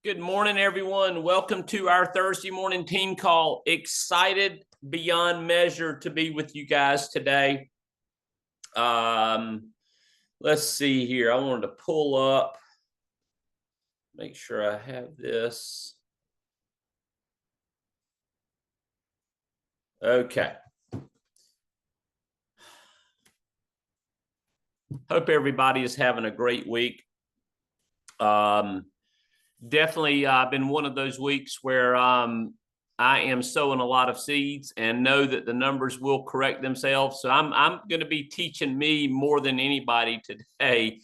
Good morning, everyone. Welcome to our Thursday morning team call. Excited beyond measure to be with you guys today. Let's see here. I wanted to pull up, make sure I have this. Okay. Hope everybody is having a great week. Definitely been one of those weeks where I am sowing a lot of seeds and know that the numbers will correct themselves. So I'm going to be teaching me more than anybody today.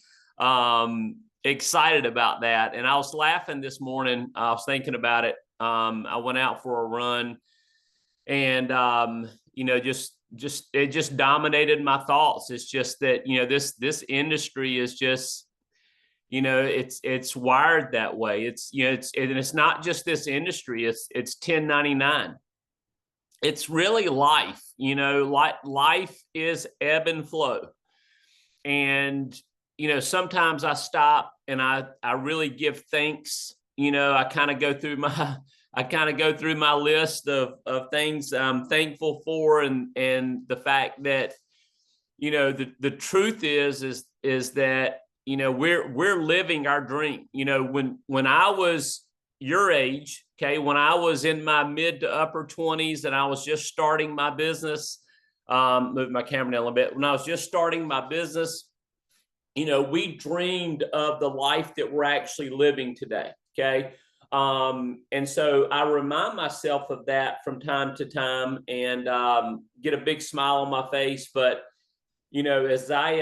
Excited about that. And I was laughing this morning. I was thinking about it. I went out for a run and, it just dominated my thoughts. It's just that, this industry is just, it's wired that way. It's not just this industry. It's 1099. It's really life. Life is ebb and flow. And, sometimes I stop and I really give thanks. I kind of go through my list of things I'm thankful for, and the fact that, the truth is that, we're living our dream. When I was your age, okay, when I was in my mid to upper 20s and I was just starting my business, move my camera down a little bit. When I was just starting my business, we dreamed of the life that we're actually living today. Okay. And so I remind myself of that from time to time and get a big smile on my face. But as I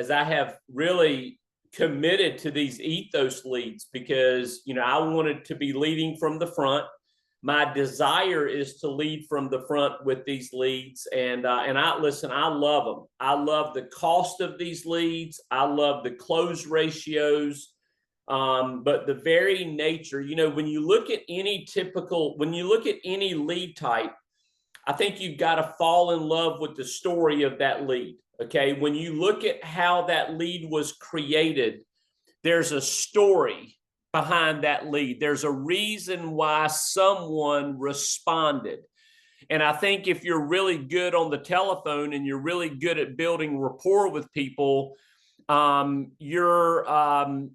have really committed to these ethos leads, because I wanted to be leading from the front. My desire is to lead from the front with these leads, and I love them. I love the cost of these leads. I love the close ratios. But the very nature, when you look at any lead type, I think you've got to fall in love with the story of that lead. Okay. When you look at how that lead was created, there's a story behind that lead. There's a reason why someone responded. And I think if you're really good on the telephone and you're really good at building rapport with people, you love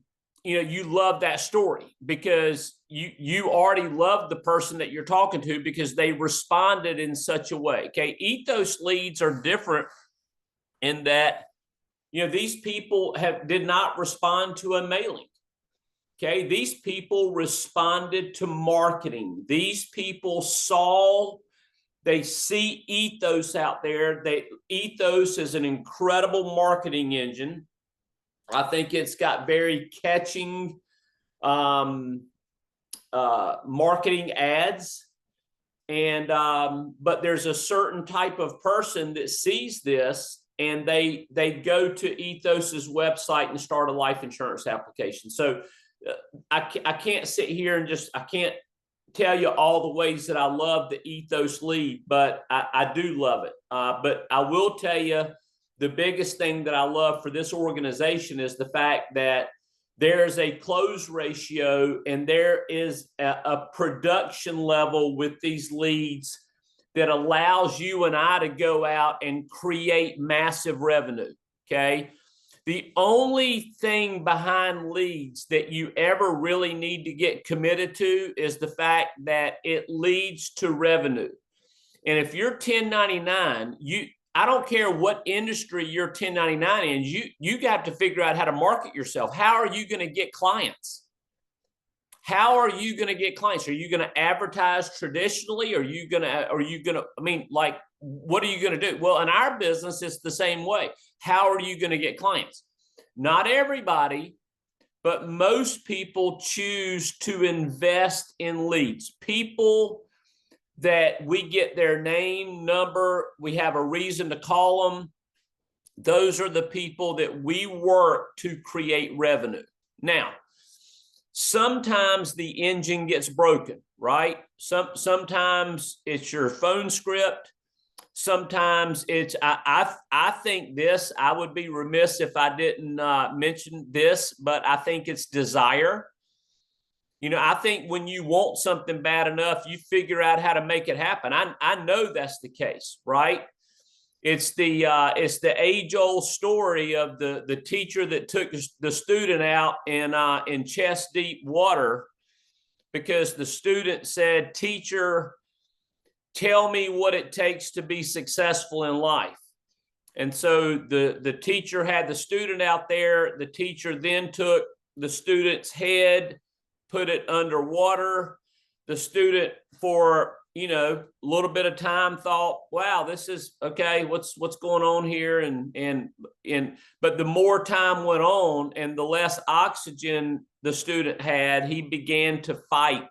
that story because you already love the person that you're talking to because they responded in such a way. Okay. Ethos leads are different in that, these people did not respond to a mailing. Okay. These people responded to marketing. These people they see ethos out there. Ethos is an incredible marketing engine. I think it's got very catching marketing ads. And but there's a certain type of person that sees this and they go to Ethos's website and start a life insurance application. So I can't sit here and I can't tell you all the ways that I love the Ethos lead, but I do love it. But I will tell you, the biggest thing that I love for this organization is the fact that there's a close ratio and there is a production level with these leads that allows you and I to go out and create massive revenue. Okay. The only thing behind leads that you ever really need to get committed to is the fact that it leads to revenue. And if you're 1099, I don't care what industry you're 1099 in, you got to figure out how to market yourself. How are you going to get clients? How are you going to get clients? Are you going to advertise traditionally? What are you going to do? Well, in our business, it's the same way. How are you going to get clients? Not everybody, but most people choose to invest in leads. People that we get their name, number, we have a reason to call them. Those are the people that we work to create revenue. Now, sometimes the engine gets broken, right? Sometimes it's your phone script. Sometimes it's, I think this, I would be remiss if I didn't mention this, but I think it's desire. You know, I think when you want something bad enough, you figure out how to make it happen. I know that's the case, right? It's the age-old story of the teacher that took the student out in chest-deep water because the student said, "Teacher, tell me what it takes to be successful in life." And so the teacher had the student out there. The teacher then took the student's head, put it underwater. The student, for a little bit of time, thought, "Wow, this is okay. What's going on here?" But the more time went on and the less oxygen the student had, he began to fight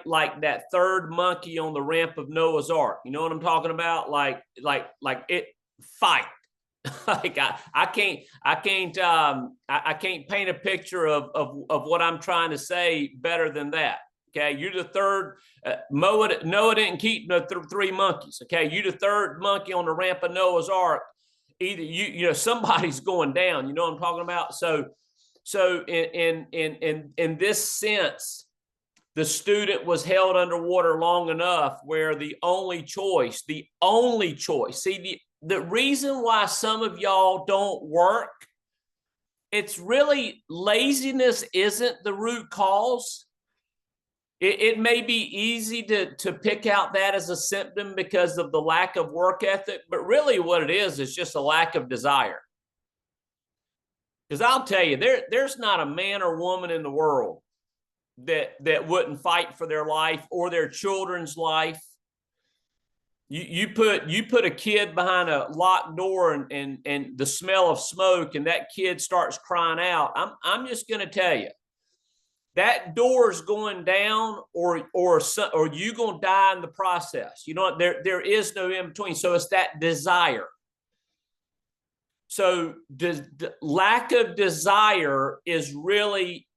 like that third monkey on the ramp of Noah's Ark. You know what I'm talking about? Like it fight. Like I can't paint a picture of what I'm trying to say better than that. Okay, you're the third. Noah didn't keep no three monkeys. Okay, you're the third monkey on the ramp of Noah's Ark. Either somebody's going down. You know what I'm talking about? So in this sense, the student was held underwater long enough where the only choice, see, the reason why some of y'all don't work, it's really laziness isn't the root cause. It may be easy to pick out that as a symptom because of the lack of work ethic, but really what it is just a lack of desire. Because I'll tell you, there's not a man or woman in the world that wouldn't fight for their life or their children's life. You put a kid behind a locked door and the smell of smoke, and that kid starts crying out. I'm just going to tell you, that door is going down, or you going to die in the process. You know, there is no in between. So it's that desire. So the lack of desire is really,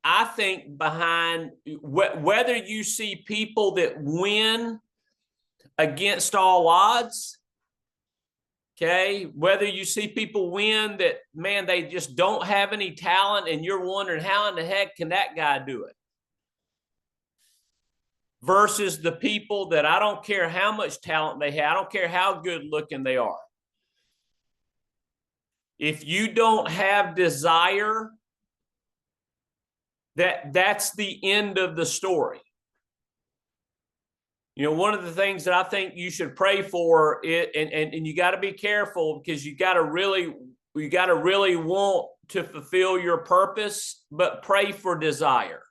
I think, behind whether you see people that win against all odds, okay, whether you see people win that, man, they just don't have any talent and you're wondering how in the heck can that guy do it, versus the people that I don't care how much talent they have, I don't care how good looking they are. If you don't have desire, that's the end of the story. You know, one of the things that I think you should pray for and you got to be careful, because you got to really want to fulfill your purpose, but pray for desire.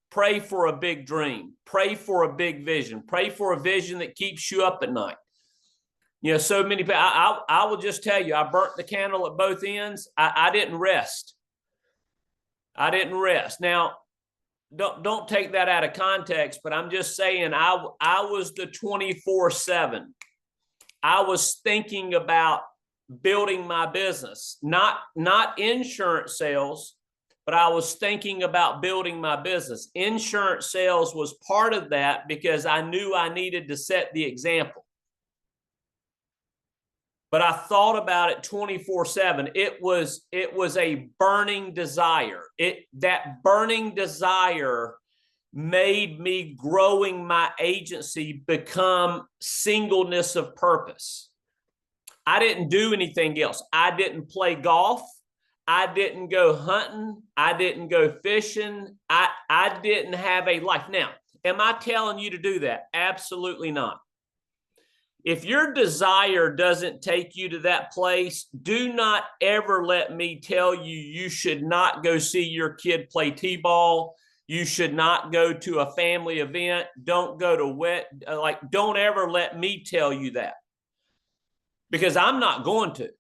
Pray for a big dream. Pray for a big vision. Pray for a vision that keeps you up at night. You know, so many people, I will just tell you, I burnt the candle at both ends. I didn't rest. I didn't rest. Now, don't take that out of context, but I'm just saying I was the 24/7. I was thinking about building my business, not insurance sales, but I was thinking about building my business. Insurance sales was part of that because I knew I needed to set the example. But I thought about it 24/7. It was a burning desire. That burning desire made me, growing my agency, become singleness of purpose. I didn't do anything else. I didn't play golf. I didn't go hunting. I didn't go fishing. I didn't have a life. Now, am I telling you to do that? Absolutely not. If your desire doesn't take you to that place, do not ever let me tell you you should not go see your kid play t-ball. You should not go to a family event. Don't go to don't ever let me tell you that, because I'm not going to.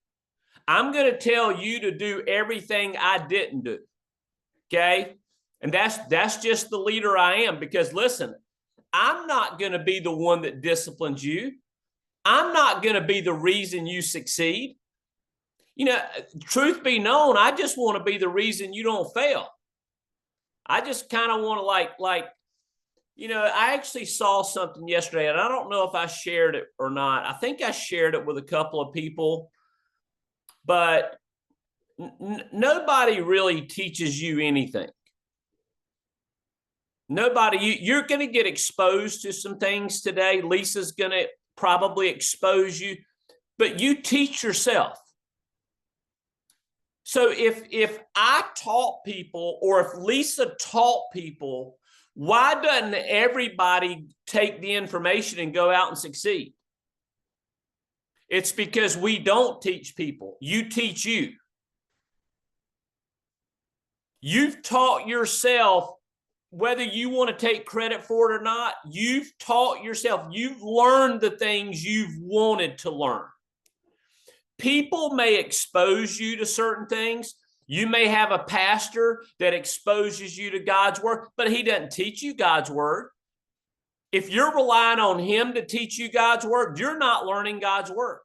I'm going to tell you to do everything I didn't do. Okay? And that's just the leader I am, because listen, I'm not going to be the one that disciplines you. I'm not going to be the reason you succeed. You know, truth be known, I just want to be the reason you don't fail. I just kind of want to I actually saw something yesterday, and I don't know if I shared it or not. I think I shared it with a couple of people, but nobody really teaches you anything. You're going to get exposed to some things today. Lesa's going to probably expose you, but you teach yourself. So if I taught people, or if Lesa taught people, why doesn't everybody take the information and go out and succeed? It's because we don't teach people. You teach you. You've taught yourself, whether you want to take credit for it or not. You've taught yourself. You've learned the things you've wanted to learn. People may expose you to certain things. You may have a pastor that exposes you to God's word, but he doesn't teach you God's word. If you're relying on him to teach you God's word, you're not learning God's word.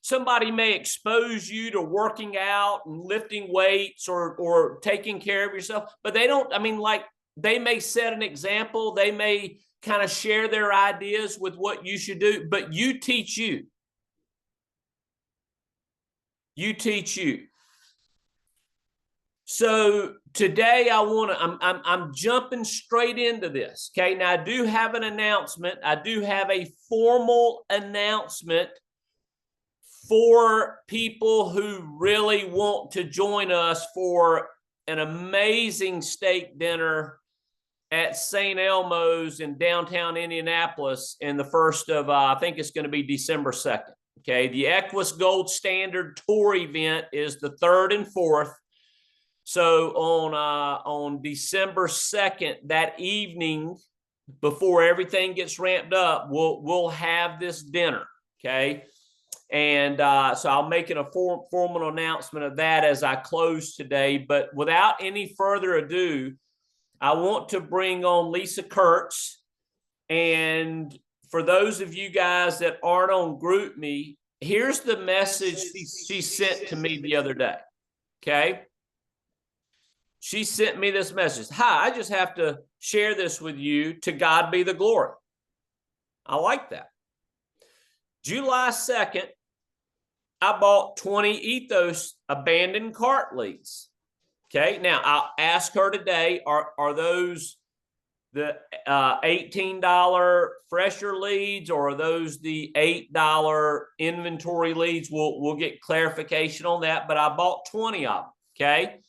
Somebody may expose you to working out and lifting weights or taking care of yourself, but they don't, they may set an example. They may kind of share their ideas with what you should do, but you teach you. You teach you. So today I'm jumping straight into this. Okay. Now I do have an announcement. I do have a formal announcement for people who really want to join us for an amazing steak dinner at St. Elmo's in downtown Indianapolis in the first of, I think it's going to be December 2nd. Okay, the Equus Gold Standard Tour event is the 3rd and 4th. So on December 2nd, that evening, before everything gets ramped up, we'll have this dinner. Okay, and so I'll make a formal announcement of that as I close today. But without any further ado, I want to bring on Lesa Kurtz. And for those of you guys that aren't on GroupMe, here's the message she sent to me the other day. Okay. She sent me this message. Hi, I just have to share this with you. To God be the glory. I like that. July 2nd, I bought 20 Ethos abandoned cart leads. Okay. Now I'll ask her today, are those the $18 fresher leads, or are those the $8 inventory leads? We'll get clarification on that, but I bought 20 of them. Okay.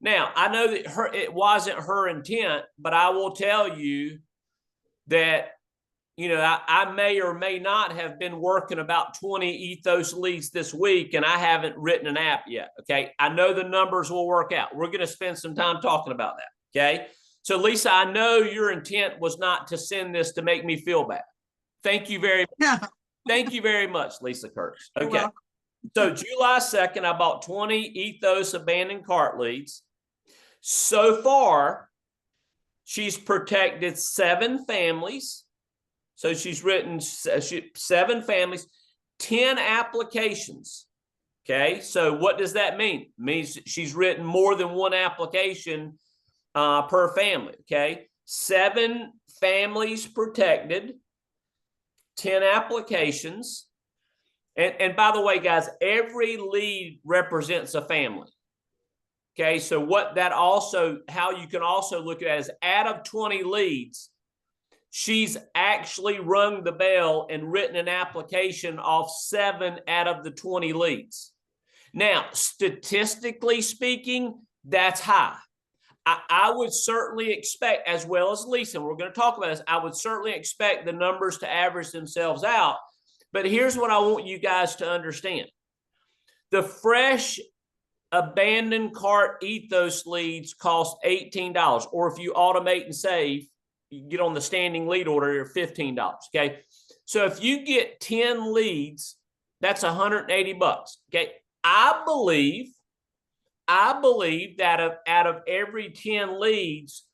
Now I know that it wasn't her intent, but I will tell you that, I may or may not have been working about 20 Ethos leads this week, and I haven't written an app yet. Okay. I know the numbers will work out. We're going to spend some time talking about that. Okay. So Lesa, I know your intent was not to send this to make me feel bad. Thank you very much. Thank you very much, Lesa Kurtz. Okay. So July 2nd, I bought 20 Ethos abandoned cart leads. So far, she's protected 7 families. So she's written 7 families, 10 applications. Okay. So what does that mean? It means she's written more than one application per family. Okay. 7 families protected, 10 applications. And by the way, guys, every lead represents a family. Okay. So how you can also look at it is, out of 20 leads, she's actually rung the bell and written an application off 7 out of the 20 leads. Now, statistically speaking, that's high. I would certainly expect, as well as Lesa, and we're going to talk about this, I would certainly expect the numbers to average themselves out. But here's what I want you guys to understand. The fresh abandoned cart Ethos leads cost $18, or if you automate and save, you get on the standing lead order, you're $15. Okay. So if you get 10 leads, that's $180. Okay. I believe that out of every 10 leads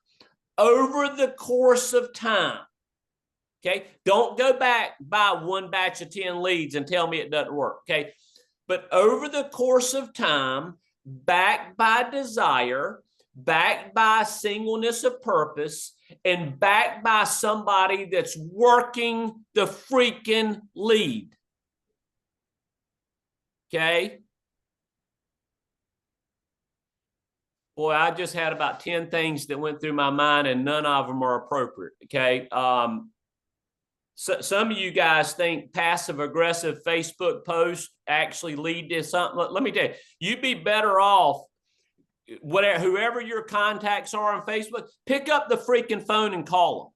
over the course of time, okay, don't go back, buy one batch of 10 leads and tell me it doesn't work. Okay. But over the course of time, backed by desire, backed by singleness of purpose, and backed by somebody that's working the freaking lead. Okay. Boy, I just had about 10 things that went through my mind, and none of them are appropriate. Okay. So some of you guys think passive aggressive Facebook posts actually lead to something. Let me tell you, you'd be better off, whatever, whoever your contacts are on Facebook, pick up the freaking phone and call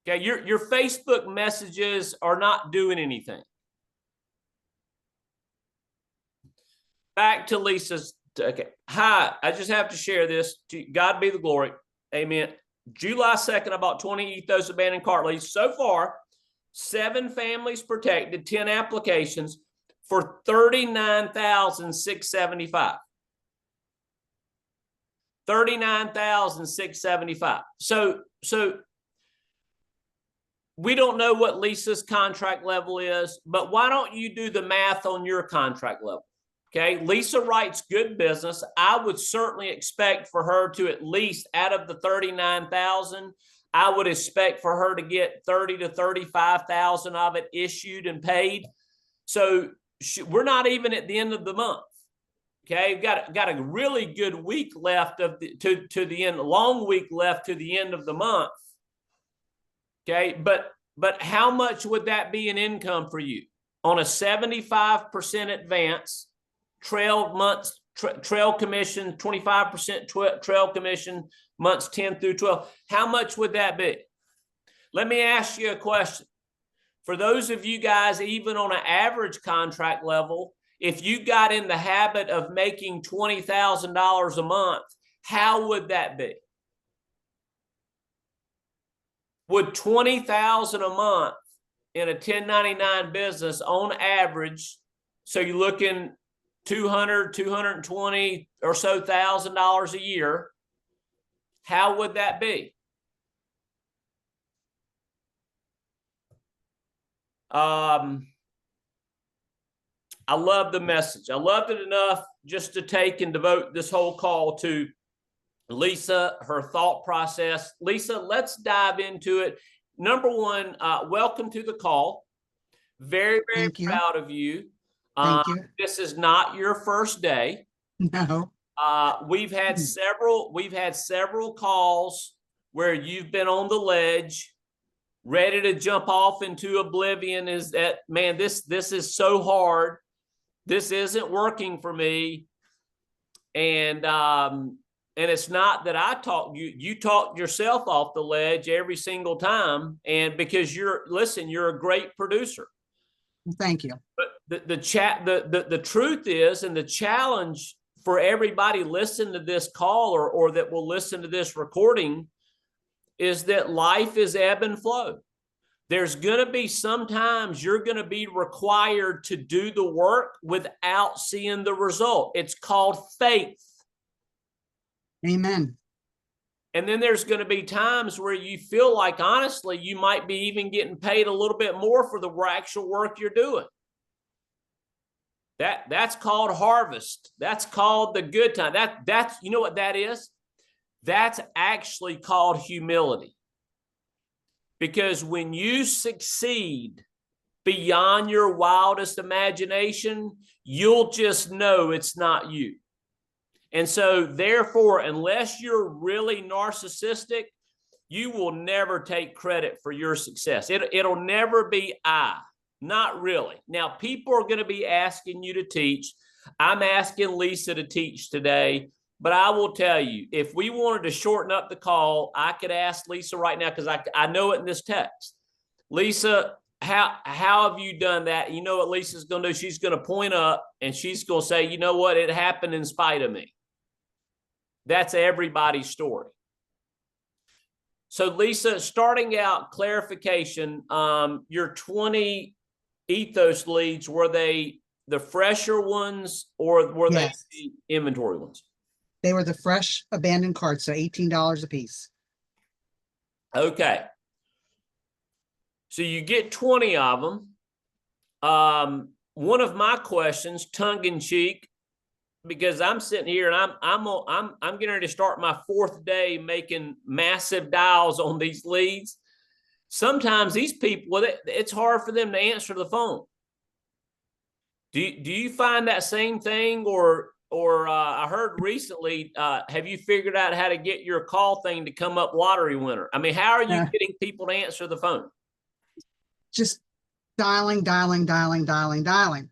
them. Okay. Your Facebook messages are not doing anything. Back to Lesa's. Okay. Hi, I just have to share this. To God be the glory. Amen. July 2nd, I bought 20 ethos abandoned cart leads. So far, 7 families protected, 10 applications for $39,675. $39,675. So we don't know what Lesa's contract level is, but why don't you do the math on your contract level? Okay, Lesa writes good business. I would certainly expect for her to, at least out of the 39,000, I would expect for her to get 30 to 35,000 of it issued and paid. So we're not even at the end of the month. Okay, we've got a really good week left of to the end, long week left to the end of the month. Okay, but how much would that be in income for you on a 75% advance? Trail months, trail commission, 25% trail commission, months 10 through 12. How much would that be? Let me ask you a question. For those of you guys, even on an average contract level, if you got in the habit of making $20,000 a month, how would that be? Would $20,000 a month in a 1099 business on average, so you're looking $200, $220 or so $1,000 a year, how would that be? I love the message. I loved it enough just to take and devote this whole call to Lesa, her thought process. Lesa, let's dive into it. Number one, welcome to the call. Very, very proud of you. Thank you. This is not your first day. No. We've had several calls where you've been on the ledge, ready to jump off into oblivion. Is that, man, this is so hard. This isn't working for me. And it's not that I talk, you talk yourself off the ledge every single time. And because you're a great producer. Thank you. But the truth is, and the challenge for everybody listening to this call or that will listen to this recording, is that life is ebb and flow. There's going to be sometimes you're going to be required to do the work without seeing the result. It's called faith. Amen. And then there's going to be times where you feel like, honestly, you might be even getting paid a little bit more for the actual work you're doing. That's called harvest. That's called the good time. That's you know what that is? That's actually called humility. Because when you succeed beyond your wildest imagination, you'll just know it's not you. And so therefore, unless you're really narcissistic, you will never take credit for your success. It'll never be I. Not really. Now, people are going to be asking you to teach. I'm asking Lesa to teach today, but I will tell you, if we wanted to shorten up the call, I could ask Lesa right now, because I know it in this text. Lesa, how have you done that? You know what Lisa's going to do? She's going to point up and she's going to say, you know what? It happened in spite of me. That's everybody's story. So Lesa, starting out, clarification, your 20 ethos leads, were they the fresher ones or were they the inventory ones? They were the fresh abandoned carts, so $18 a piece. Okay. So you get 20 of them. One of my questions, tongue in cheek, because I'm sitting here and I'm getting ready to start my 4th day making massive dials on these leads. Sometimes these people, it's hard for them to answer the phone. Do you find that same thing, or I heard recently, have you figured out how to get your call thing to come up lottery winner? I mean, how are you getting people to answer the phone? Just dialing, dialing, dialing, dialing, dialing.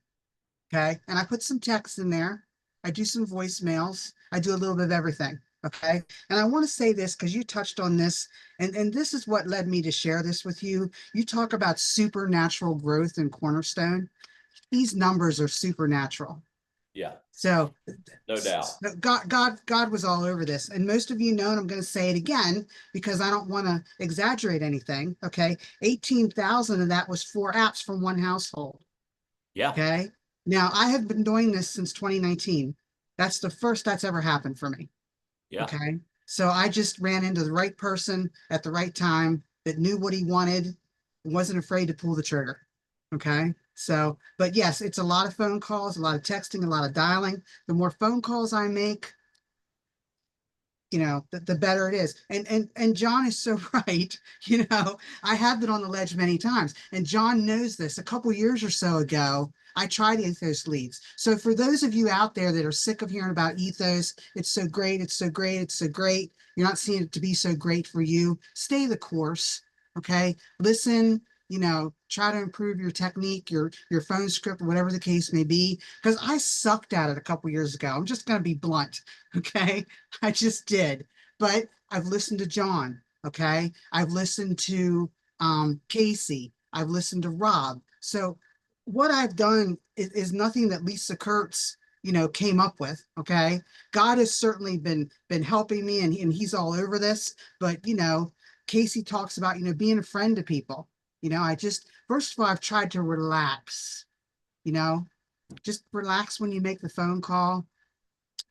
Okay. And I put some text in there. I do some voicemails. I do a little bit of everything. Okay. And I want to say this because you touched on this, and this is what led me to share this with you. You talk about supernatural growth in Cornerstone. These numbers are supernatural. Yeah, So no doubt. God was all over this. And most of you know, and I'm going to say it again because I don't want to exaggerate anything. Okay. 18,000 of that was 4 apps from one household. Yeah. Okay. Now I have been doing this since 2019. That's the first that's ever happened for me. Yeah. Okay. So I just ran into the right person at the right time that knew what he wanted and wasn't afraid to pull the trigger. Okay. So, but yes, it's a lot of phone calls, a lot of texting, a lot of dialing. The more phone calls I make, the better it is. And John is so right. I have been on the ledge many times, and John knows this. A couple years or so ago, I tried Ethos leads. So for those of you out there that are sick of hearing about Ethos, it's so great, it's so great, it's so great. You're not seeing it to be so great for you. Stay the course. Okay. Listen, try to improve your technique, your phone script, whatever the case may be. Because I sucked at it a couple years ago. I'm just going to be blunt. Okay. I just did. But I've listened to John. Okay. I've listened to Casey. I've listened to Rob. So what I've done is nothing that Lesa Kurtz, came up with. Okay. God has certainly been helping me, and he's all over this. But Casey talks about, being a friend to people. First of all, I've tried to relax, just relax when you make the phone call,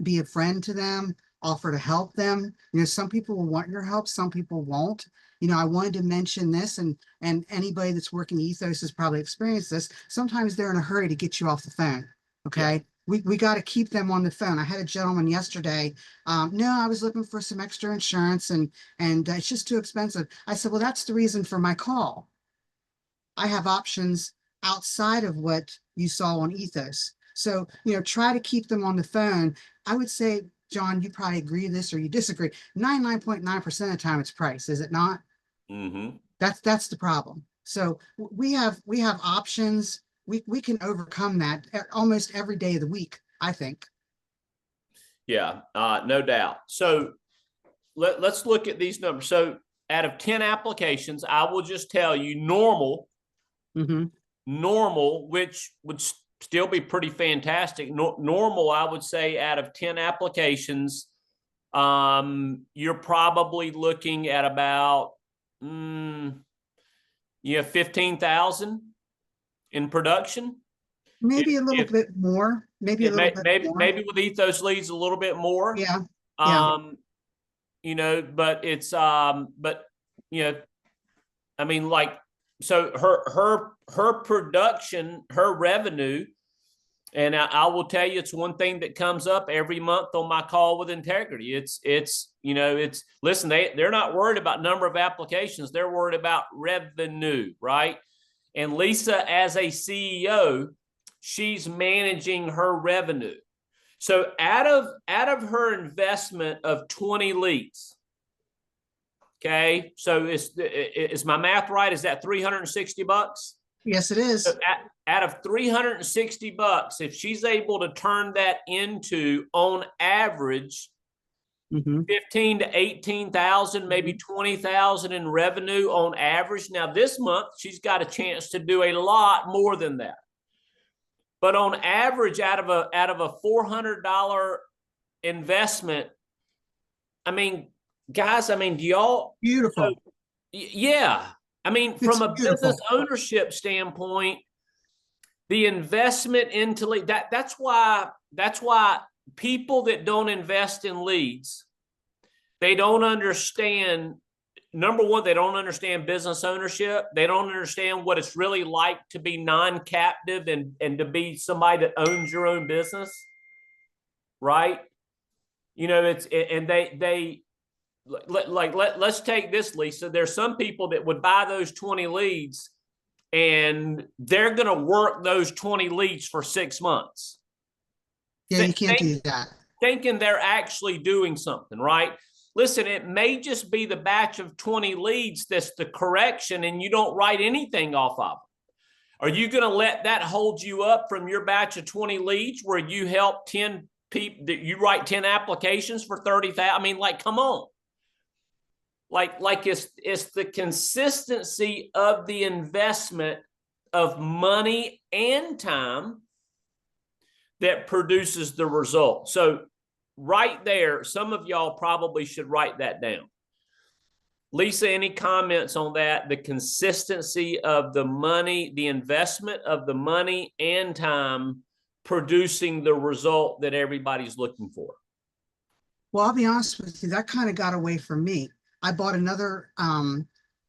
be a friend to them, offer to help them. Some people will want your help, some people won't. I wanted to mention this, and anybody that's working Ethos has probably experienced this. Sometimes they're in a hurry to get you off the phone. Okay. Yeah. We got to keep them on the phone. I had a gentleman yesterday. No, I was looking for some extra insurance, and it's just too expensive. I said, well, that's the reason for my call. I have options outside of what you saw on Ethos. So, try to keep them on the phone. I would say, John, you probably agree with this or you disagree. 99.9% of the time it's price, is it not? Mm-hmm. That's the problem. So we have options. We can overcome that almost every day of the week, I think. Yeah, no doubt. So let's look at these numbers. So out of 10 applications, I will just tell you normal, which would still be pretty fantastic. Normal, I would say out of 10 applications, you're probably looking at about 15,000 in production. Maybe a little bit more. Maybe a little bit more. Maybe with Ethos leads a little bit more. Yeah. But it's I mean, like, so her production, her revenue, and I will tell you, it's one thing that comes up every month on my call with integrity. Listen, they're not worried about number of applications. They're worried about revenue, right? And Lesa, as a CEO, she's managing her revenue. So out of her investment of 20 leads, okay, so is my math right? Is that $360? Yes, it is. So out of $360, if she's able to turn that into, on average, 15 to 18,000, maybe 20,000 in revenue on average. Now this month, she's got a chance to do a lot more than that. But on average, out of a $400 investment, I mean, guys, do y'all? Beautiful. Yeah. From a business ownership standpoint, the investment into lead, that's why people that don't invest in leads, they don't understand. Number one, they don't understand business ownership. They don't understand what it's really like to be non-captive and to be somebody that owns your own business, right? Let's take this, Lesa. There's some people that would buy those 20 leads, and they're going to work those 20 leads for 6 months. Yeah, you can't do that. thinking they're actually doing something, right? Listen, it may just be the batch of 20 leads that's the correction and you don't write anything off of them. Are you going to let that hold you up from your batch of 20 leads where you help 10 people, you write 10 applications for 30,000? I mean, like, come on. Like it's the consistency of the investment of money and time that produces the result. So right there, some of y'all probably should write that down. Lisa, any comments on that? The consistency of the money, the investment of the money and time producing the result that everybody's looking for. Well, I'll be honest with you, that kind of got away from me. I bought another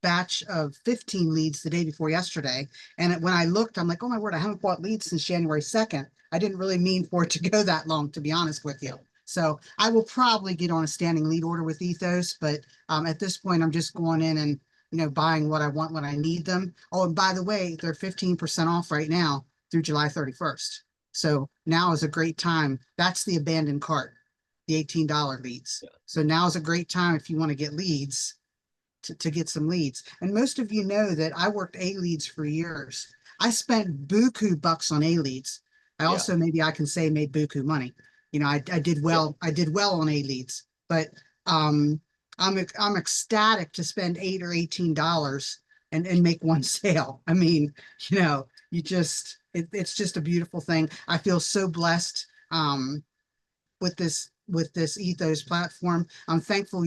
batch of 15 leads the day before yesterday. And when I looked, I'm like, oh my word, I haven't bought leads since January 2nd. I didn't really mean for it to go that long, to be honest with you. So I will probably get on a standing lead order with Ethos, but at this point, I'm just going in and, you know, buying what I want when I need them. Oh, and by the way, they're 15% off right now through July 31st. So now is a great time. That's the abandoned cart, the $18 leads. Yeah. So now is a great time if you want to get leads to get some leads. And most of you know that I worked A leads for years. I spent buku bucks on A leads. I also, maybe I can say, made buku money. You know, I did well. I did well on A leads, but I'm ecstatic to spend $8 or $18 and make one sale. I mean, you know, you just it's just a beautiful thing. I feel so blessed with this Ethos platform. I'm thankful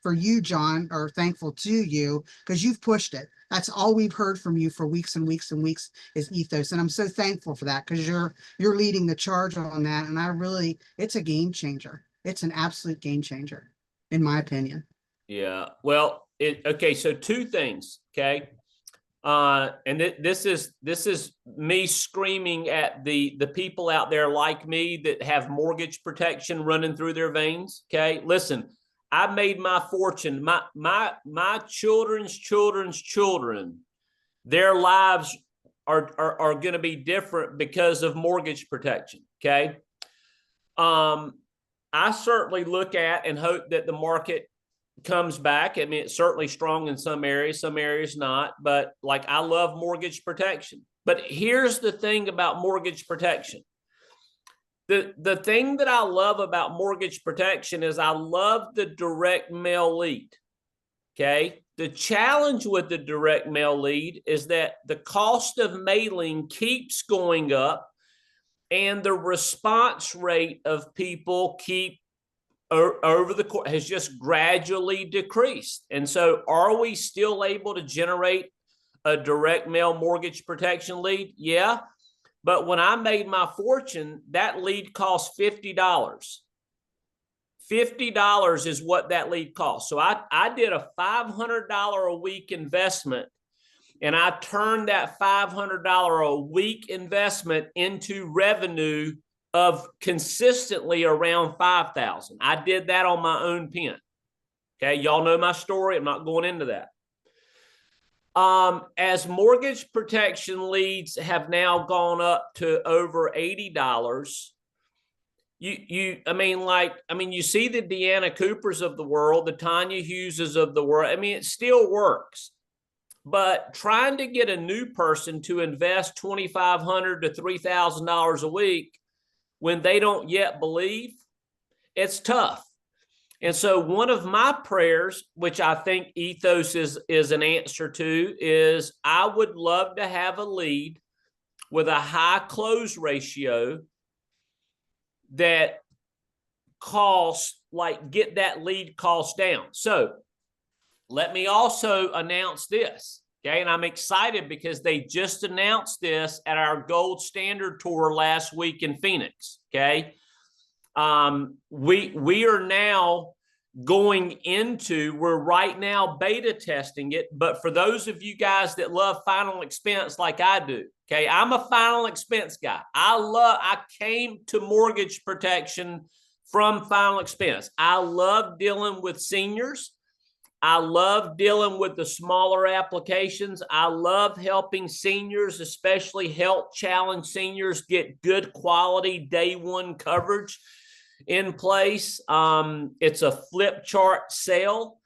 for you, John, or thankful to you, because you've pushed it. That's all we've heard from you for weeks and weeks and weeks is Ethos. And I'm so thankful for that, because you're leading the charge on that. And I really, it's a game changer. It's an absolute game changer, in my opinion. Yeah. Well, okay. So two things. Okay. And this is me screaming at the people out there like me that have mortgage protection running through their veins. Okay. Listen, I made my fortune. My children's children, their lives are going to be different because of mortgage protection. Okay. I certainly look at and hope that the market comes back. I mean, it's certainly strong in some areas not, but like, I love mortgage protection. But here's the thing about mortgage protection. The thing that I love about mortgage protection is I love the direct mail lead. Okay. The challenge with the direct mail lead is that the cost of mailing keeps going up and the response rate of people over the course has just gradually decreased. And so are we still able to generate a direct mail mortgage protection lead? Yeah. But when I made my fortune, that lead cost $50. $50 is what that lead cost. So I did a $500 a week investment, and I turned that $500 a week investment into revenue of consistently around 5,000. I did that on my own pen. Okay, y'all know my story. I'm not going into that. As mortgage protection leads have now gone up to over $80, I mean, you see the Deanna Coopers of the world, the Tanya Hugheses of the world. I mean, it still works. But trying to get a new person to invest $2,500 to $3,000 a week when they don't yet believe, it's tough. And so one of my prayers, which I think Ethos is an answer to, is I would love to have a lead with a high close ratio that costs, like, get that lead cost down. So let me also announce this. Okay. And I'm excited because they just announced this at our Gold Standard Tour last week in Phoenix. Okay. We are now going into, we're right now beta testing it. But for those of you guys that love final expense like I do, okay, I'm a final expense guy. I came to mortgage protection from final expense. I love dealing with seniors. I love dealing with the smaller applications. I love helping seniors, especially health challenged seniors, get good quality day one coverage in place. It's a flip chart sale.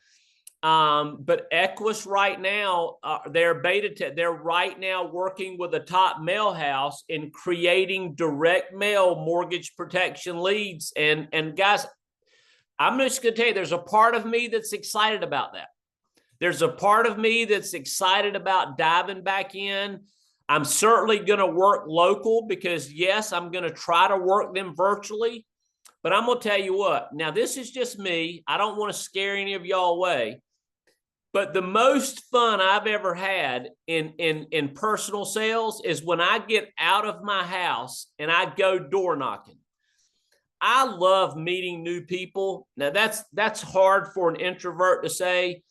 But Equus right now, they're right now working with a top mail house in creating direct mail mortgage protection leads. And guys, I'm just going to tell you, there's a part of me that's excited about that. There's a part of me that's excited about diving back in. I'm certainly going to work local because, yes, I'm going to try to work them virtually. But I'm going to tell you what, now this is just me. I don't want to scare any of y'all away. But the most fun I've ever had in personal sales is when I get out of my house and I go door knocking. I love meeting new people. Now that's hard for an introvert to say,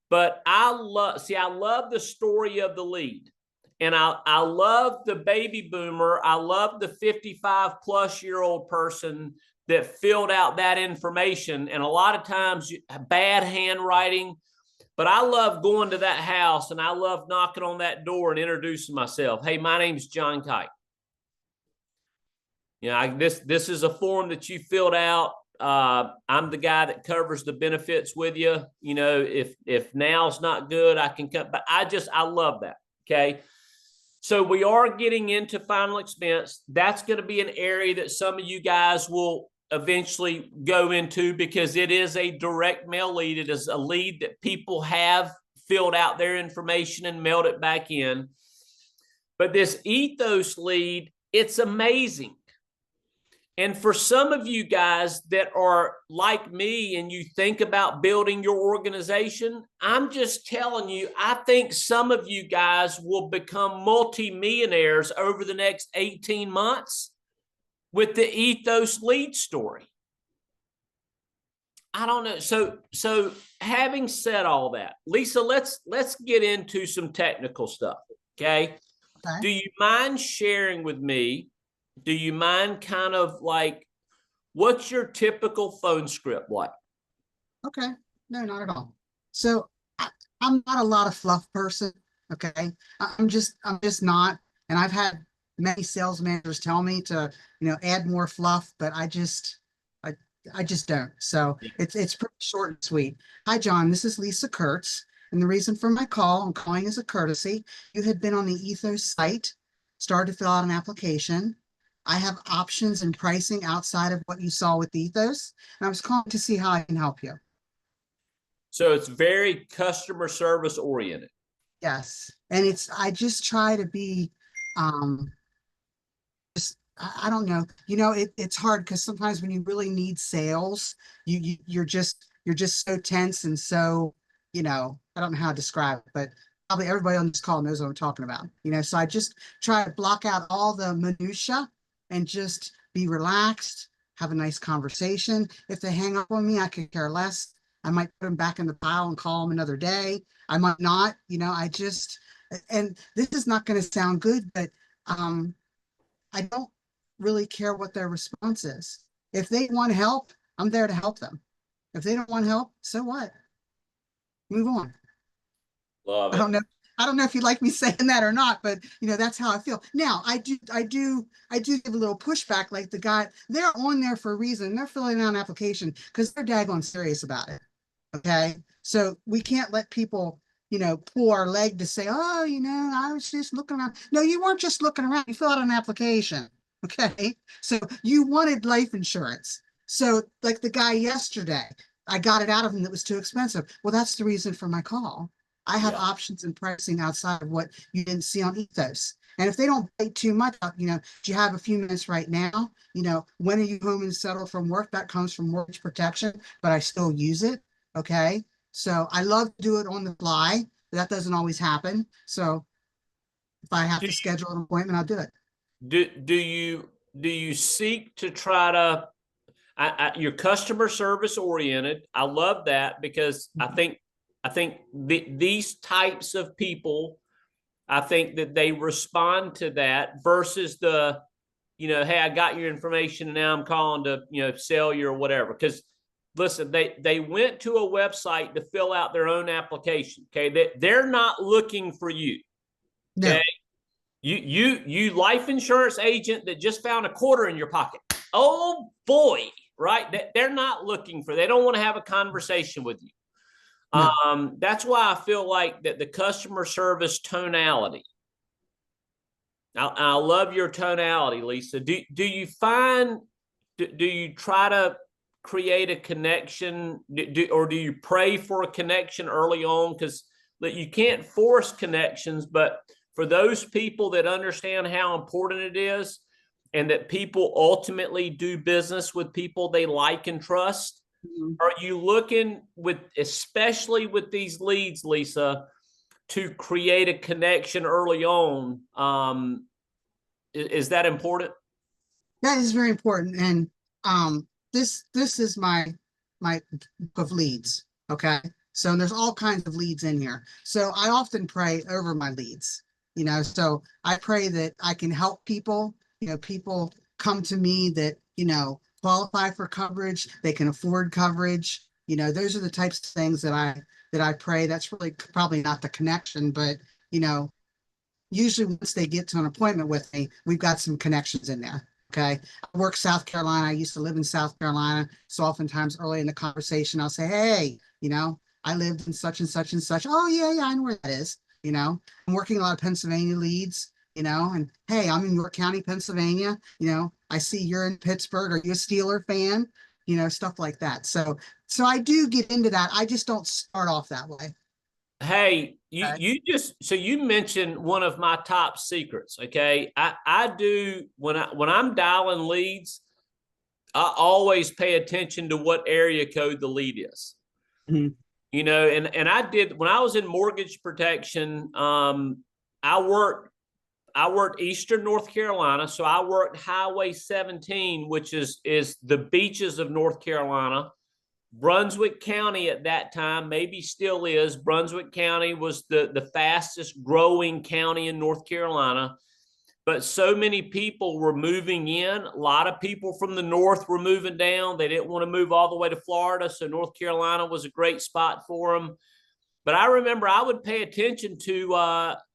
but I love the story of the lead. And I love the baby boomer. I love the 55-plus-year-old person that filled out that information. And a lot of times bad handwriting, but I love going to that house and I love knocking on that door and introducing myself. Hey, my name's John Kite. You know, this is a form that you filled out. I'm the guy that covers the benefits with you. You know, if now's not good, I can cut. But I love that. Okay. So we are getting into final expense. That's going to be an area that some of you guys will eventually go into because it is a direct mail lead. It is a lead that people have filled out their information and mailed it back in. But this ethos lead, it's amazing. And for some of you guys that are like me and you think about building your organization, I'm just telling you, I think some of you guys will become multimillionaires over the next 18 months with the ethos lead story. I don't know. So having said all that, Lesa, let's get into some technical stuff. Okay. Do you mind sharing with me? Do you mind kind of like, what's your typical phone script like? Okay. No, not at all. So I'm not a lot of fluff person. Okay. I'm just not. And I've had many sales managers tell me to, add more fluff, but I just don't. So it's pretty short and sweet. Hi, John. This is Lesa Kurtz. And the reason for my call, I'm calling as a courtesy. You had been on the Ethos site, started to fill out an application. I have options and pricing outside of what you saw with Ethos. And I was calling to see how I can help you. So it's very customer service oriented. Yes. And I just try to be, I don't know, it's hard because sometimes when you really need sales, you're just so tense and so, I don't know how to describe it, but probably everybody on this call knows what I'm talking about. So I just try to block out all the minutia and just be relaxed, have a nice conversation. If they hang up on me, I could care less. I might put them back in the pile and call them another day. I might not, and this is not going to sound good, but I don't really care what their response is. If they want help, I'm there to help them. If they don't want help, so what? Move on. Love it. I don't know if you like me saying that or not, but that's how I feel. Now I do give a little pushback, like the guy, they're on there for a reason. They're filling out an application because they're daggone serious about it. Okay. So we can't let people, pull our leg to say, oh, I was just looking around. No, you weren't just looking around. You filled out an application. Okay. So you wanted life insurance. So like the guy yesterday, I got it out of him that was too expensive. Well, that's the reason for my call. I have options and pricing outside of what you didn't see on Ethos. And if they don't bite too much, do you have a few minutes right now? When are you home and settled from work? That comes from mortgage protection, but I still use it. Okay. So I love to do it on the fly. That doesn't always happen. So if I have to schedule an appointment, I'll do it. Do you seek to try to, you're customer service oriented. I love that because I think these types of people, I think that they respond to that versus the, hey, I got your information and now I'm calling to, sell you or whatever. Because listen, they went to a website to fill out their own application. Okay. They're not looking for you. Okay. No. You life insurance agent that just found a quarter in your pocket. Oh boy, right? They're not looking for, they don't want to have a conversation with you. No. That's why I feel like that the customer service tonality. I love your tonality, Lesa. Do you find, do you try to create a connection, or do you pray for a connection early on? Because you can't force connections, but for those people that understand how important it is, and that people ultimately do business with people they like and trust, are you looking with, especially with these leads, Lesa, to create a connection early on? Is that important? That is very important. And this is my book of leads. Okay. So there's all kinds of leads in here. So I often pray over my leads, so I pray that I can help people. People come to me that, qualify for coverage, they can afford coverage. Those are the types of things that I pray. That's really probably not the connection, but usually once they get to an appointment with me, we've got some connections in there. Okay. I work South Carolina. I used to live in South Carolina. So oftentimes early in the conversation, I'll say, hey, I lived in such and such and such. Oh, yeah, I know where that is. I'm working a lot of Pennsylvania leads, and hey, I'm in York County, Pennsylvania. I see you're in Pittsburgh. Are you a Steeler fan? Stuff like that. So I do get into that. I just don't start off that way. Hey, Okay. you mentioned one of my top secrets. Okay. I do, when I'm dialing leads, I always pay attention to what area code the lead is. Mhm. And I did, when I was in mortgage protection, I worked Eastern North Carolina. So I worked Highway 17, which is the beaches of North Carolina. Brunswick County at that time, maybe still is. Brunswick County was the fastest growing county in North Carolina. But so many people were moving in. A lot of people from the north were moving down. They didn't want to move all the way to Florida. So North Carolina was a great spot for them. But I remember I would pay attention to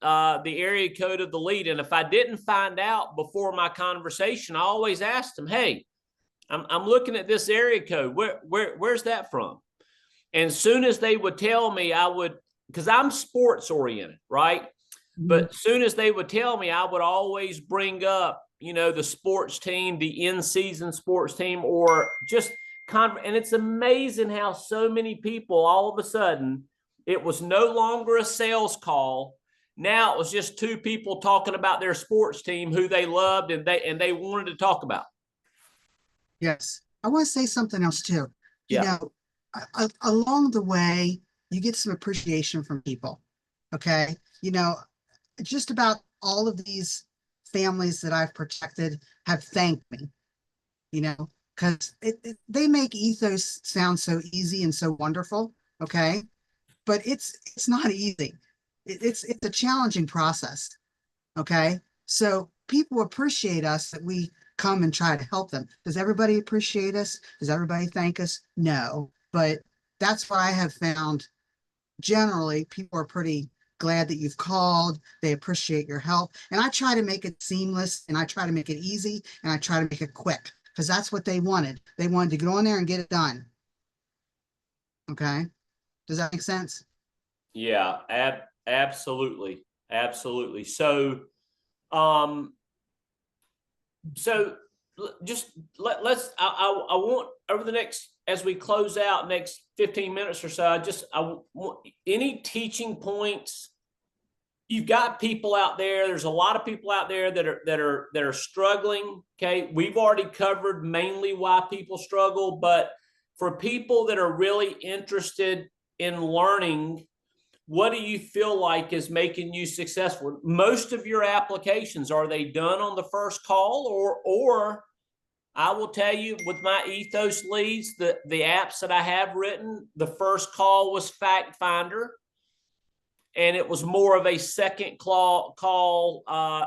the area code of the lead. And if I didn't find out before my conversation, I always asked them, hey, I'm looking at this area code. Where's that from? And as soon as they would tell me, I would, because I'm sports oriented, right? But as soon as they would tell me, I would always bring up, the sports team, the in-season sports team, or just and it's amazing how so many people all of a sudden, it was no longer a sales call. Now it was just two people talking about their sports team, who they loved and they wanted to talk about. Yes. I want to say something else too. Yeah. Along the way, you get some appreciation from people. Okay. Just about all of these families that I've protected have thanked me, because they make ethos sound so easy and so wonderful. Okay. But it's not easy. It's a challenging process. Okay. So people appreciate us that we come and try to help them. Does everybody appreciate us? Does everybody thank us? No. But that's what I have found. Generally, people are pretty glad that you've called. They appreciate your help. And I try to make it seamless, and I try to make it easy, and I try to make it quick, because that's what they wanted. They wanted to get on there and get it done. Okay. Does that make sense? Yeah, absolutely. Absolutely. So, um, so just let's, I want, over the next, as we close out next 15 minutes or so, I want any teaching points. You've got people out there. There's a lot of people out there that are struggling. Okay. We've already covered mainly why people struggle, but for people that are really interested in learning, what do you feel like is making you successful? Most of your applications, are they done on the first call, or I will tell you, with my ethos leads, the apps that I have written, the first call was Fact Finder, and it was more of a second call.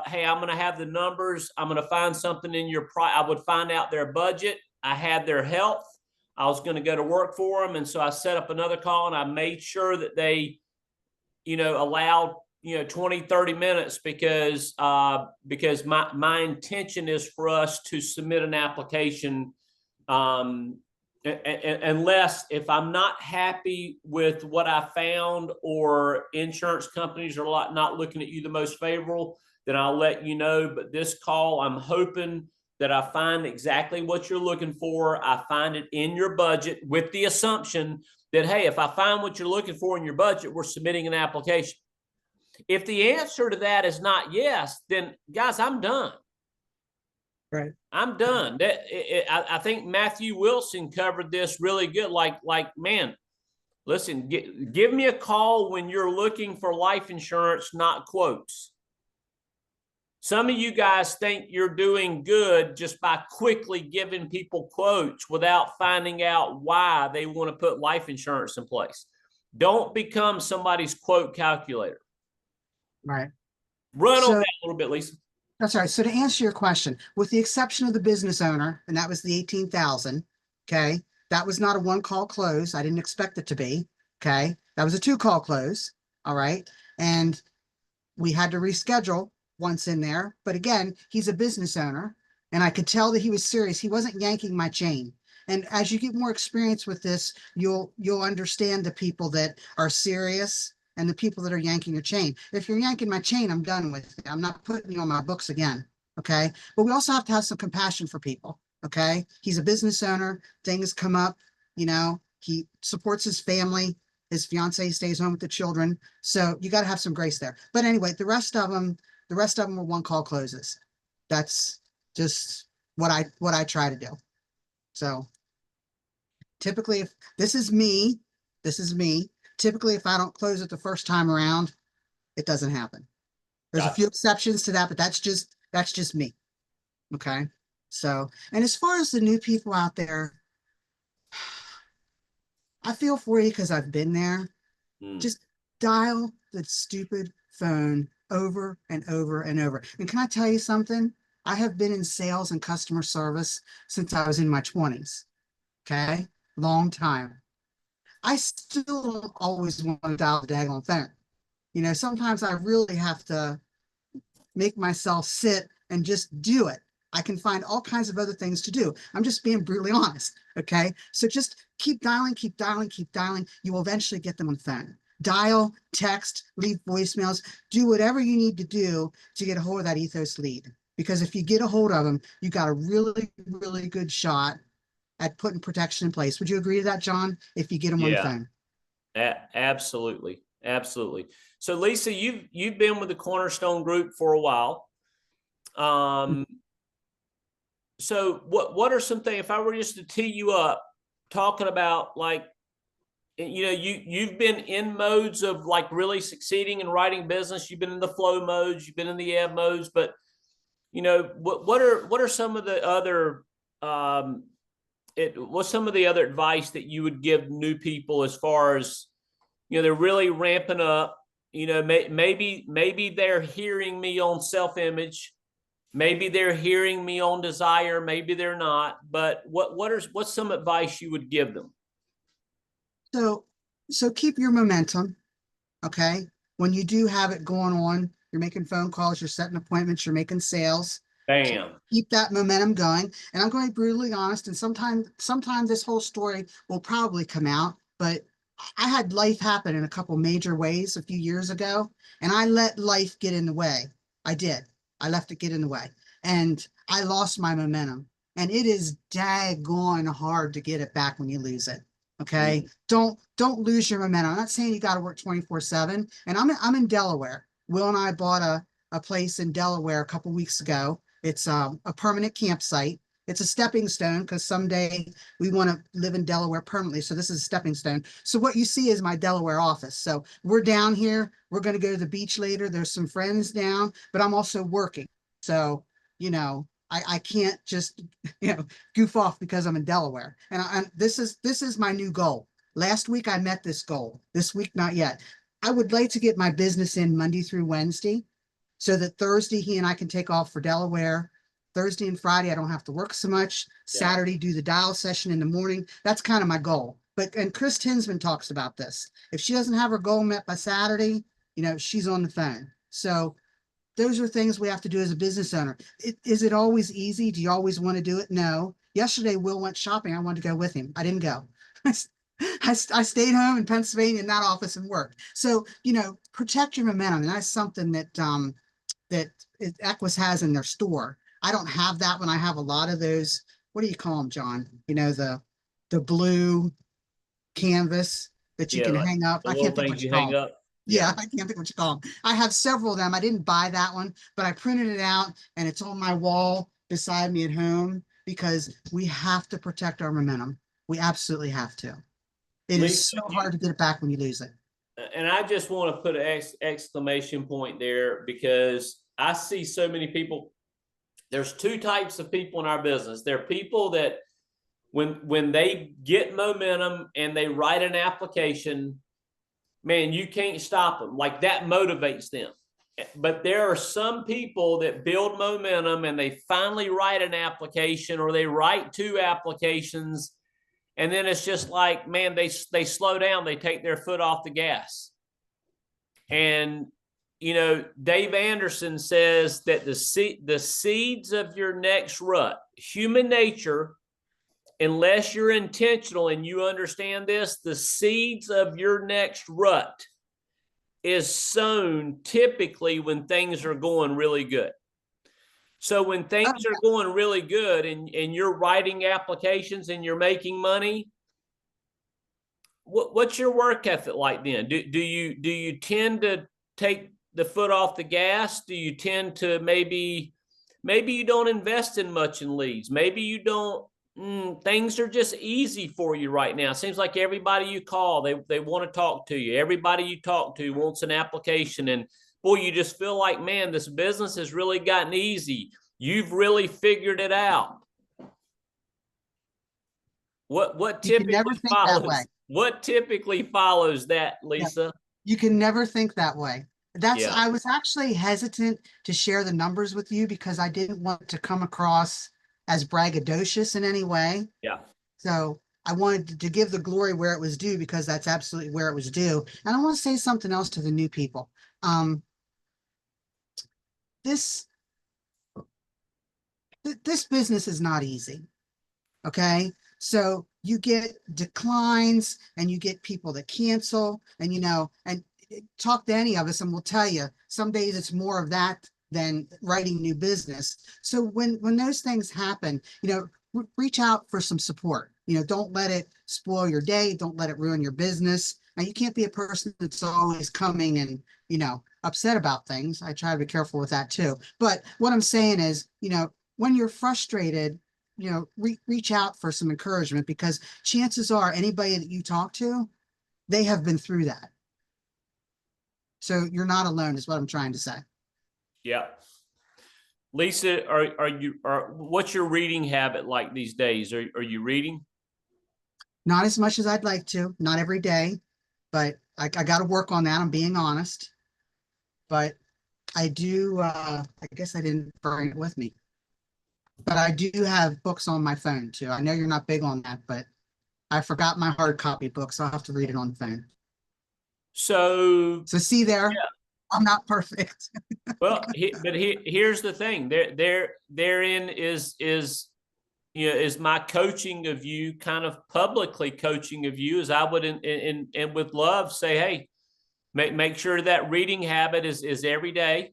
Hey, I'm going to have the numbers. I'm going to find something in your I would find out their budget. I had their health. I was going to go to work for them. And so I set up another call and I made sure that they, allowed, 20, 30 minutes because my intention is for us to submit an application. Unless if I'm not happy with what I found or insurance companies are not looking at you the most favorable, then I'll let you know. But this call, I'm hoping that I find exactly what you're looking for. I find it in your budget with the assumption that, hey, if I find what you're looking for in your budget, we're submitting an application. If the answer to that is not yes, then guys, I'm done. Right. I'm done. I think Matthew Wilson covered this really good. Like, man, listen, give me a call when you're looking for life insurance, not quotes. Some of you guys think you're doing good just by quickly giving people quotes without finding out why they want to put life insurance in place. Don't become somebody's quote calculator. Right. Run on that a little bit, Lesa. That's right. So to answer your question, with the exception of the business owner, and that was the 18,000, okay, that was not a one call close. I didn't expect it to be, okay. That was a 2-call close, all right. And we had to reschedule once in there. But again, he's a business owner, and I could tell that he was serious. He wasn't yanking my chain. And as you get more experience with this, you'll understand the people that are serious and the people that are yanking your chain. If you're yanking my chain, I'm done with it. I'm not putting you on my books again. Okay. But we also have to have some compassion for people. Okay. He's a business owner. Things come up, he supports his family. His fiance stays home with the children. So you got to have some grace there. But anyway, the rest of them were 1-call closes. That's just what I try to do. So typically, if this is me, typically, if I don't close it the first time around, it doesn't happen. There's a few exceptions to that, but that's just me. Okay. So, and as far as the new people out there, I feel for you because I've been there. Just dial the stupid phone over and over and over. And can I tell you something? I have been in sales and customer service since I was in my 20s. Okay. Long time. I still don't always want to dial the daggone phone. Sometimes I really have to make myself sit and just do it. I can find all kinds of other things to do. I'm just being brutally honest. Okay. So just keep dialing, keep dialing, keep dialing. You will eventually get them on the phone. Dial, text, leave voicemails, do whatever you need to do to get a hold of that ethos lead. Because if you get a hold of them, you got a really, really good shot at putting protection in place. Would you agree to that, John? If you get them on the phone. Absolutely. Absolutely. So Lesa, you've been with the Cornerstone Group for a while. So what are some things, if I were just to tee you up, talking about you've been in modes of really succeeding and writing business. You've been in the flow modes, you've been in the ebb modes, but what are some of the other what's some of the other advice that you would give new people as far as they're really ramping up, maybe they're hearing me on self-image, maybe they're hearing me on desire, maybe they're not, but what's some advice you would give them? So keep your momentum. Okay. When you do have it going on, you're making phone calls, you're setting appointments, you're making sales. Bam. Keep that momentum going. And I'm going to be brutally honest. And sometime this whole story will probably come out, but I had life happen in a couple major ways a few years ago, and I let life get in the way. I did. I left it get in the way, and I lost my momentum. And it is daggone hard to get it back when you lose it. Okay. Don't lose your momentum. I'm not saying you got to work 24/7. And I'm in Delaware. Will and I bought a place in Delaware a couple weeks ago. It's a permanent campsite. It's a stepping stone because someday we want to live in Delaware permanently. So this is a stepping stone. So what you see is my Delaware office. So we're down here. We're going to go to the beach later. There's some friends down, but I'm also working. So, I can't just, goof off because I'm in Delaware. And this is my new goal. Last week, I met this goal. This week, not yet. I would like to get my business in Monday through Wednesday so that Thursday, he and I can take off for Delaware. Thursday and Friday, I don't have to work so much. Saturday, do the dial session in the morning. That's kind of my goal. But, and Chris Tinsman talks about this. If she doesn't have her goal met by Saturday, you know, she's on the phone. So those are things we have to do as a business owner. Is it always easy? Do you always want to do it? No. Yesterday, Will went shopping. I wanted to go with him. I didn't go. I stayed home in Pennsylvania in that office and worked. So, you know, protect your momentum. And that's something that Equus has in their store. I don't have that one. I have a lot of those. What do you call them, John? You know, the blue canvas that you can like hang up. the I little can't think what things you you call hang them. up. Yeah, I can't think what you call them. I have several of them. I didn't buy that one, but I printed it out and it's on my wall beside me at home because we have to protect our momentum. We absolutely have to. It is Lesa, so hard to get it back when you lose it. and I just want to put an exclamation point there, because I see so many people. There's two types of people in our business. There are people that when they get momentum and they write an application, man, you can't stop them. Like, that motivates them. But there are some people that build momentum and they finally write an application, or they write two applications, and then it's just like, man, they slow down, they take their foot off the gas. And you know, Dave Anderson says that the seeds of your next rut, human nature, unless you're intentional and you understand this, the seeds of your next rut is sown typically when things are going really good. So when things are going really good and you're writing applications and you're making money, what's your work ethic like then? Do you tend to take the foot off the gas? Do you tend to maybe you don't invest in much in leads? Maybe you don't. Things are just easy for you right now. It seems like everybody you call, they want to talk to you. Everybody you talk to wants an application, and boy, you just feel like, man, this business has really gotten easy. You've really figured it out. What typically follows? What typically follows that, Lesa? Yeah. You can never think that way. Yeah. I was actually hesitant to share the numbers with you because I didn't want to come across as braggadocious in any way. Yeah. So I wanted to give the glory where it was due, because that's absolutely where it was due. And I want to say something else to the new people. This business is not easy. Okay. So you get declines and you get people that cancel, and, you know, and talk to any of us and we'll tell you some days it's more of that than writing new business. So when those things happen, you know, reach out for some support. You know, don't let it spoil your day. Don't let it ruin your business. And you can't be a person that's always coming and, you know, upset about things. I try to be careful with that too. But what I'm saying is, you know, when you're frustrated, you know, reach out for some encouragement, because chances are anybody that you talk to, they have been through that. So you're not alone is what I'm trying to say. Yeah. Lesa, what's your reading habit like these days? Are you reading? Not as much as I'd like to, not every day, but I got to work on that. I'm being honest, but I do, I guess I didn't bring it with me, but I do have books on my phone too. I know you're not big on that, but I forgot my hard copy book, so I'll have to read it on the phone. So see there, yeah. I'm not perfect. Well, here's the thing. Therein is you know, is my coaching of you, kind of publicly coaching of you, as I would and with love say, hey, make sure that reading habit is every day.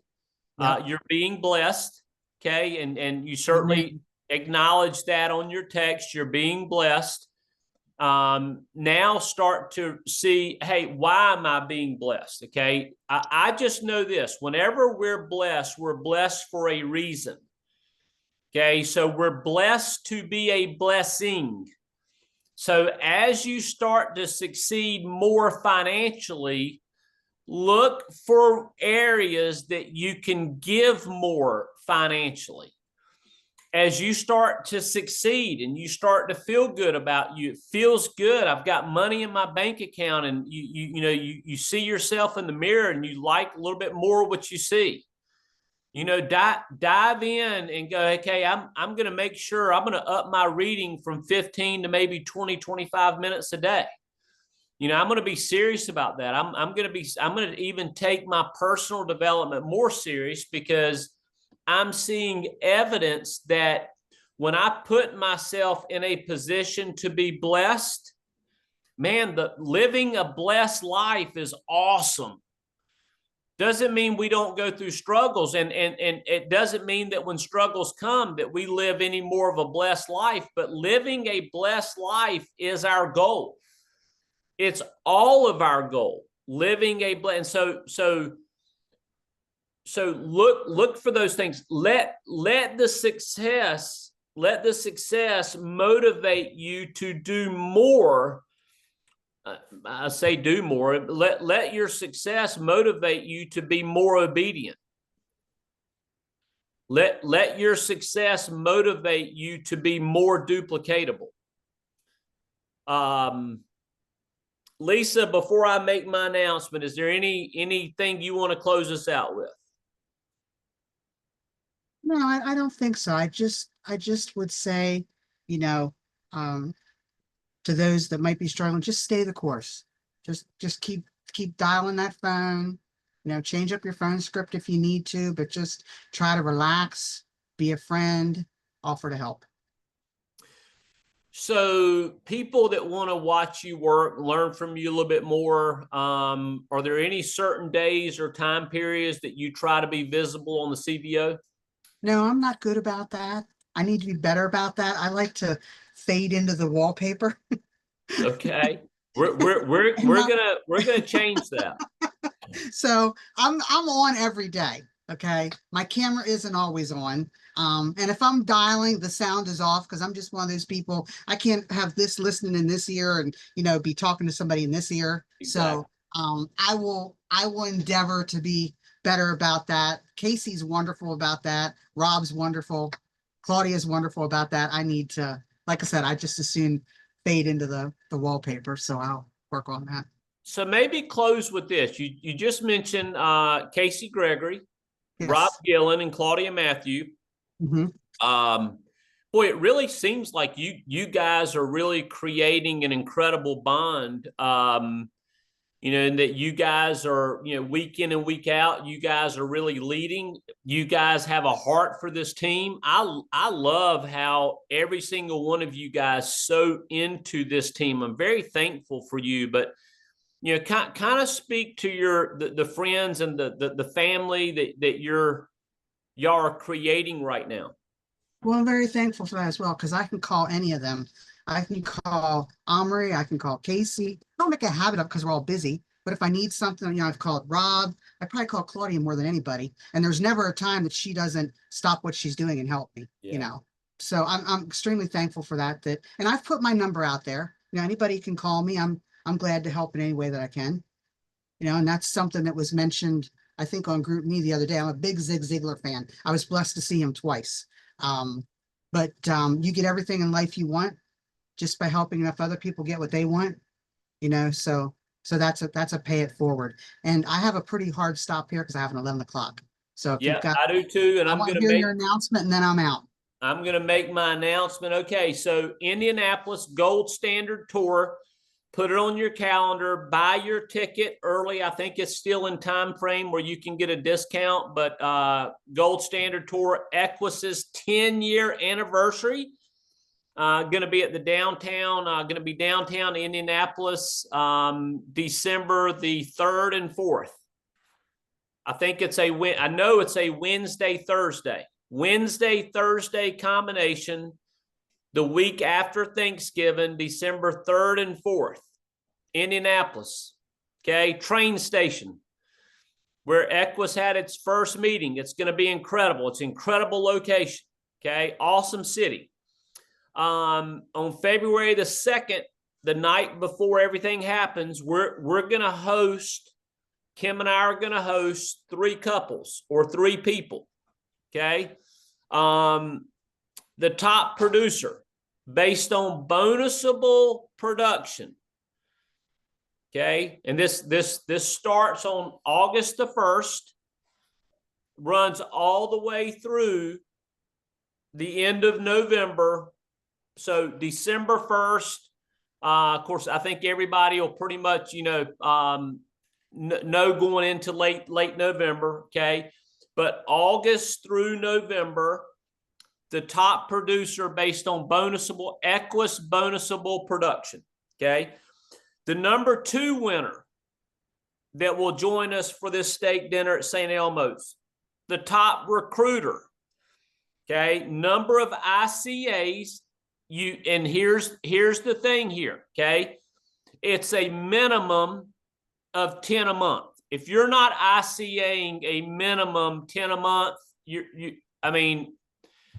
Yep. You're being blessed, okay, and you certainly acknowledge that on your text. You're being blessed. Now start to see, hey, why am I being blessed? Okay. I just know this, whenever we're blessed for a reason. Okay. So we're blessed to be a blessing. So as you start to succeed more financially, look for areas that you can give more financially. As you start to succeed and you start to feel good about you, it feels good. I've got money in my bank account, and you see yourself in the mirror and you like a little bit more what you see. You know, dive in and go, okay, I'm going to make sure I'm going to up my reading from 15 to maybe 20, 25 minutes a day. You know, I'm going to be serious about that. I'm going to even take my personal development more serious, because I'm seeing evidence that when I put myself in a position to be blessed, man, living a blessed life is awesome. Doesn't mean we don't go through struggles, and it doesn't mean that when struggles come that we live any more of a blessed life, but living a blessed life is our goal. It's all of our goal, living a blessed. So look for those things. Let the success motivate you to do more. I say do more. Let your success motivate you to be more obedient. Let your success motivate you to be more duplicatable. Lesa, before I make my announcement, is there anything you want to close us out with? No, I don't think so. I just would say, you know, to those that might be struggling, just stay the course. Just keep dialing that phone. You know, change up your phone script if you need to, but just try to relax, be a friend, offer to help. So people that want to watch you work, learn from you a little bit more, are there any certain days or time periods that you try to be visible on the CVO? No, I'm not good about that. I need to be better about that. I like to fade into the wallpaper. Okay. We're gonna change that. So I'm on every day. Okay. My camera isn't always on. And if I'm dialing, the sound is off because I'm just one of those people. I can't have this listening in this ear and be talking to somebody in this ear. Exactly. So I will endeavor to be better about that. Casey's wonderful about that. Rob's wonderful. Claudia's wonderful about that. I need to, like I said, I just as soon fade into the wallpaper. So I'll work on that. So maybe close with this. You just mentioned Casey Gregory, Rob Yes. Gillen, and Claudia Matthew. Mhm. Boy, it really seems like you guys are really creating an incredible bond. And that you guys are, week in and week out, you guys are really leading. You guys have a heart for this team. I love how every single one of you guys so into this team. I'm very thankful for you, but kind of speak to the friends and the family that y'all are creating right now. Well, I'm very thankful for that as well, because I can call any of them. I can call Omri, I can call Casey. I don't make a habit of because we're all busy. But if I need something, I've called Rob. I probably call Claudia more than anybody. And there's never a time that she doesn't stop what she's doing and help me, Yeah. So I'm extremely thankful for that. And I've put my number out there. Anybody can call me. I'm glad to help in any way that I can. And that's something that was mentioned, I think, on Group Me the other day. I'm a big Zig Ziglar fan. I was blessed to see him twice. But you get everything in life you want just by helping enough other people get what they want, so that's a pay it forward. And I have a pretty hard stop here because I have an 11 o'clock. So if you've got, I do too. And I want to hear your announcement and then I'm out. I'm going to make my announcement. Okay. So Indianapolis Gold Standard Tour, put it on your calendar, buy your ticket early. I think it's still in time frame where you can get a discount, but Gold Standard Tour, Equus's 10-year anniversary. Going to be at the downtown, going to be downtown Indianapolis, December the 3rd and 4th. I think I know it's a Wednesday, Thursday combination, the week after Thanksgiving, December 3rd and 4th, Indianapolis. Okay. Train station where Equus had its first meeting. It's going to be incredible. It's an incredible location. Okay. Awesome city. On February the 2nd, the night before everything happens, we're going to host, Kim and I are going to host 3 couples or 3 people. Okay. The top producer based on bonusable production. Okay. And this starts on August the 1st. runs all the way through the end of November. So December 1st, of course, I think everybody will pretty much, know going into late November, okay? But August through November, the top producer based on Equus bonusable production, okay? The number 2 winner that will join us for this steak dinner at St. Elmo's, the top recruiter, okay? Number of ICAs, and here's the thing here, okay? It's a minimum of 10 a month. If you're not ICAing a minimum 10 a month,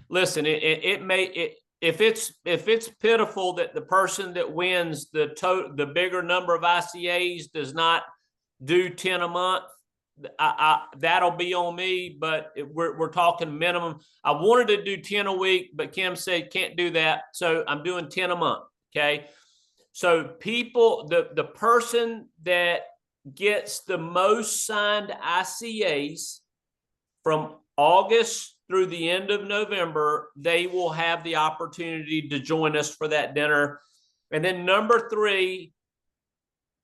listen, if it's pitiful that the person that wins the bigger number of ICAs does not do 10 a month, that'll be on me, but we're talking minimum. I wanted to do 10 a week, but Kim said can't do that, so I'm doing 10 a month, okay? So people, the person that gets the most signed ICAs from August through the end of November, they will have the opportunity to join us for that dinner. And then number 3,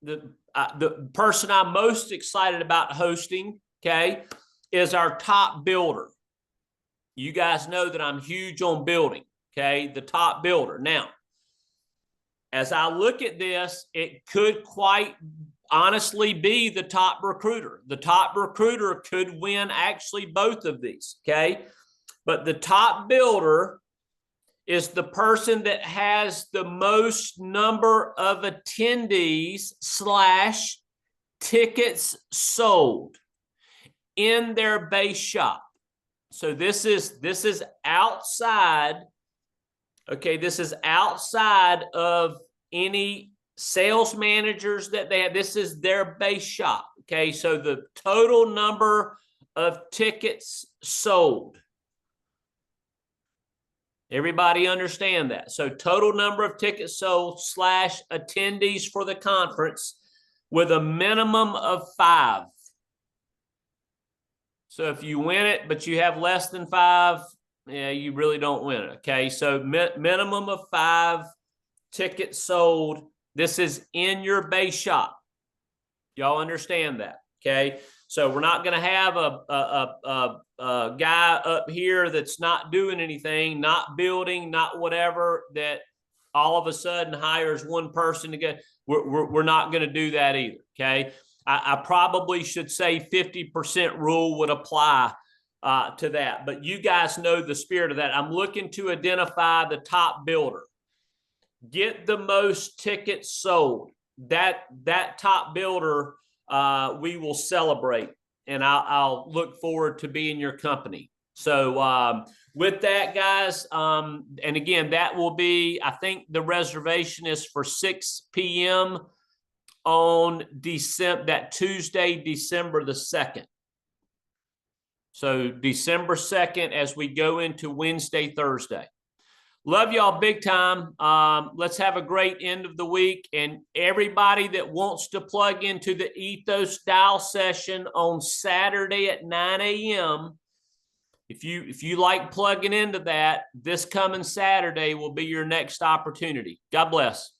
the person I'm most excited about hosting, okay, is our top builder. You guys know that I'm huge on building, okay, the top builder. Now, as I look at this, it could quite honestly be the top recruiter. The top recruiter could win actually both of these, okay? But the top builder is the person that has the most number of attendees / tickets sold in their base shop. So this is outside, okay, this is outside of any sales managers that they have. This is their base shop, okay? So the total number of tickets sold. Everybody understand that? So total number of tickets sold / attendees for the conference with a minimum of 5. So if you win it, but you have less than 5, yeah, you really don't win it, okay? So minimum of 5 tickets sold. This is in your base shop. Y'all understand that, okay? So we're not going to have a guy up here that's not doing anything, not building, not whatever, that all of a sudden hires one person to get. We're not going to do that either, okay? I probably should say 50% rule would apply to that, but you guys know the spirit of that. I'm looking to identify the top builder. Get the most tickets sold. That top builder, we will celebrate, and I'll look forward to being your company. So with that, guys, and again, that will be, I think the reservation is for 6 p.m. on that Tuesday, December the 2nd. So December 2nd as we go into Wednesday, Thursday. Love y'all big time. Let's have a great end of the week. And everybody that wants to plug into the Ethos Dial session on Saturday at 9 a.m., if you like plugging into that, this coming Saturday will be your next opportunity. God bless.